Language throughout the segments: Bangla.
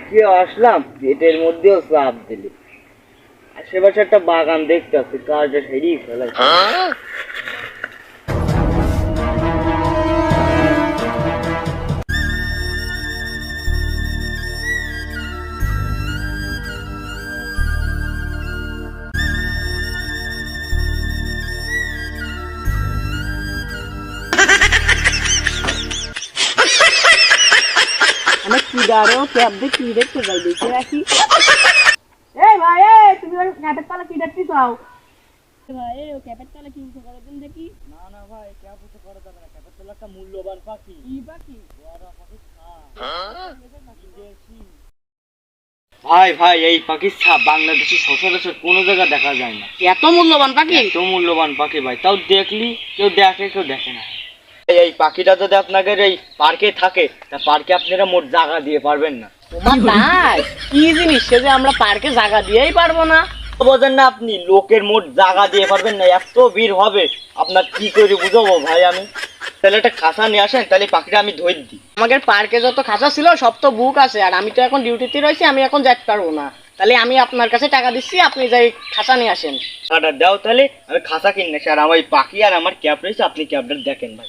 দেখিয়ে আসলাম, পেটের মধ্যেও চাপ দিলি। আশেপাশে একটা বাগান দেখতে পাচ্ছি, কাজটা সেরেই ফেলাই। আমি কি দাঁড়ো ক্যাব দিয়ে কি দেখতে যাই দেখে রাখি। এই ভাই তুমি ক্যাপের তলা কি দেখতে চাও? ভাই ও ক্যাপের তলা কি উঠে করে দিন দেখি। না না ভাই, ক্যাপ উঠে করা যাবে না। ক্যাপের তলা একটা মূল্যবান পাখি। কি পাখি? ভাই ভাই, এই পাখির ছাপ বাংলাদেশে সচরাচর কোনো জায়গায় দেখা যায় না। এত মূল্যবান পাখি? এত মূল্যবান পাখি ভাই, তাও দেখলি কেউ দেখে কেউ দেখে না। এই পাখিটা যদি আপনাদের এই পার্কে থাকে, তা পার্কে আপনারা মোট জায়গা দিয়ে পারবেন না। তাই কি জিনিস সে যে আমরা পার্কে জায়গা দিয়েই পারবো না? বোঝেন না আপনি, লোকের মোট জায়গা দিয়ে পারবেন না, এত ভিড় হবে। আপনার কি করে বুঝাবো ভাই আমি? তাহলে একটা খাঁচা নিয়ে আসেন, তাহলে পাখিটা আমি ধরে দিই। আমাদের পার্কে যত খাঁচা ছিল সব তো বুক আছে, আর আমি তো এখন ডিউটিতে রয়েছি, আমি এখন যেতে পারবো না। তাহলে আমি আপনার কাছে টাকা দিচ্ছি, আপনি যাই খাঁচা নিয়ে আসেন। টাকাটা দাও, তাহলে আমি খাঁচা কিনে আসি। আর আমার এই পাখি আর আমার ক্যাপ রয়েছে, আপনি ক্যাপটা দেখেন ভাই।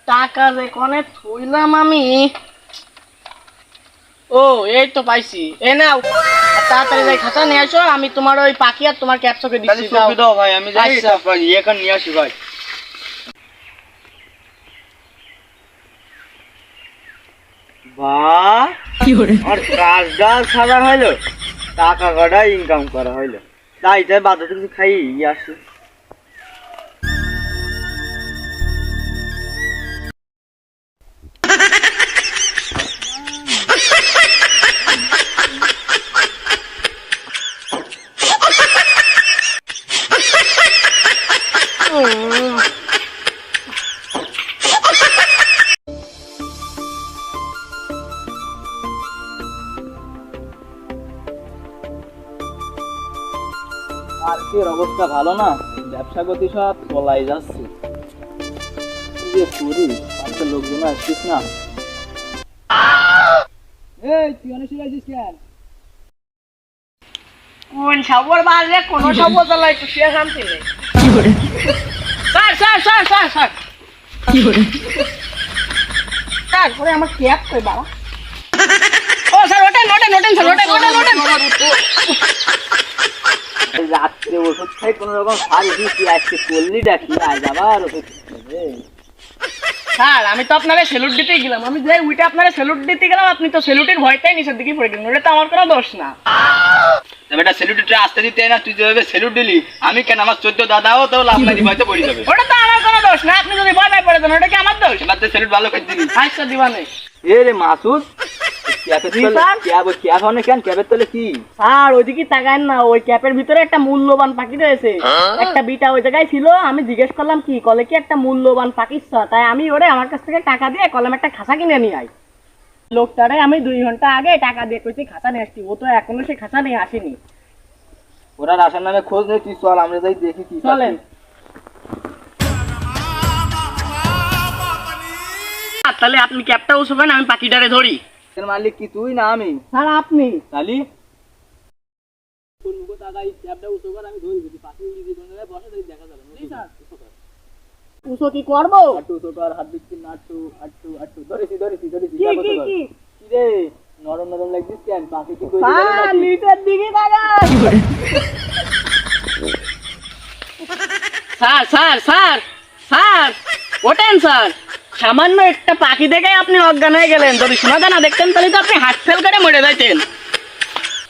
টাকা যে কোনে থইলাম আমি। ও এই তো পাইছি, এ নাও। তাড়াতাড়ি যাই খাঁচা নিয়ে আসো, আমি তোমার ওই পাখি আর তোমার ক্যাপসকে তাহলে দিচ্ছি। ছবি দাও ভাই, আমি যাই আচ্ছা। এখানে নিয়ে আসি ভাই। বাহ, আর কাজটা সাদা হইলো, টাকা কটা ইনকাম করা হইলো। তাই তাই বাজার কিছু খাই আসি। আজকের অবস্থা ভালো না, ব্যবসা গতি সব চলাই যাচ্ছে। কি যে করি, আজকে লোকজন আসছিস না। এই তুই অনেক শিখাইছিস কেন? কোন খবর বাজে? কোন খবর চালাই একটু শেয়ার শান্তি নেই। Sir sir sir sir sir কি করে স্যার পরে আমার ক্যাপ কই বাবা? ও স্যার ওঠেন ওঠেন ওঠেন স্যার ওঠেন ওঠেন ওঠেন। রাত্রে ওষুধ খাই কোন রকম সারি দিচ্ছি, আজকে করলি ডাকি আজ আবার ওষুধ খাবে। স্যার আমি তো আপনাকে স্যালুট দিতেই গেলাম, আমি যে উইটা আপনাকে স্যালুট দিতে গেলাম, আপনি তো স্যালুটের ভয়টাই নিচের দিকে পড়ে গেলেন। ওটা তো আমার কোনো দোষ না। বেটা স্যালুটটা আসতে দিতে না, তুই যেভাবে স্যালুট দিলি, আমি কেন? আমার 14 দাদাও তো লাভ মারি ভয়তে পড়ে যাবে। ওটা তো আমার কোনো দোষ না, আপনি যদি ভয় পড়ে দেন ওটা কি আমার দোষ? এবার তো স্যালুট ভালো করে দিবি। আচ্ছা দিবানে। এ রে মাসুদ, ক্যাপের তলে কি? স্যার ওইদিকে তাকান না, ওই ক্যাপের ভিতরে একটা মূল্যবান পাখি রয়েছে। একটা বিটা ওই জায়গায় ছিল, আমি জিজ্ঞেস করলাম কি কলে কি একটা মূল্যবান পাখি, তাই আমি ওরে আমার কাছ থেকে টাকা দিয়ে কলম একটা খাঁচা কিনে নিয়ে আই। লোকটারে আমি 2 ঘন্টা আগে টাকা দিয়ে কইছি খাঁচা নিয়ে আসছি, ও তো এখনো সে খাঁচা নিয়ে আসেনি। ওরা আসার নামে খোঁজ নেই, তুই চল আমরা যাই দেখি কি। চলেন। তাহলে আপনি ক্যাপটা উঠবেন, আমি পাখিটারে ধরি। মালিক কি তুই না আমি? স্যার আপনি। তালি উসো কি করবো? হাত দিচ্ছি না, ধরেছি কি রে, নরম নরম লাগছিস কেন? পাখি কি স্যার নিচের দিকে তাকান। স্যার স্যার স্যার স্যার ওঠেন স্যার। সামান্য একটা পাখি দেখে আপনি অজ্ঞান হয়ে গেলেন, যদি শোনা না দেখতেন তাহলে তো আপনি হার্ট ফেল করে মরে যাইতেন।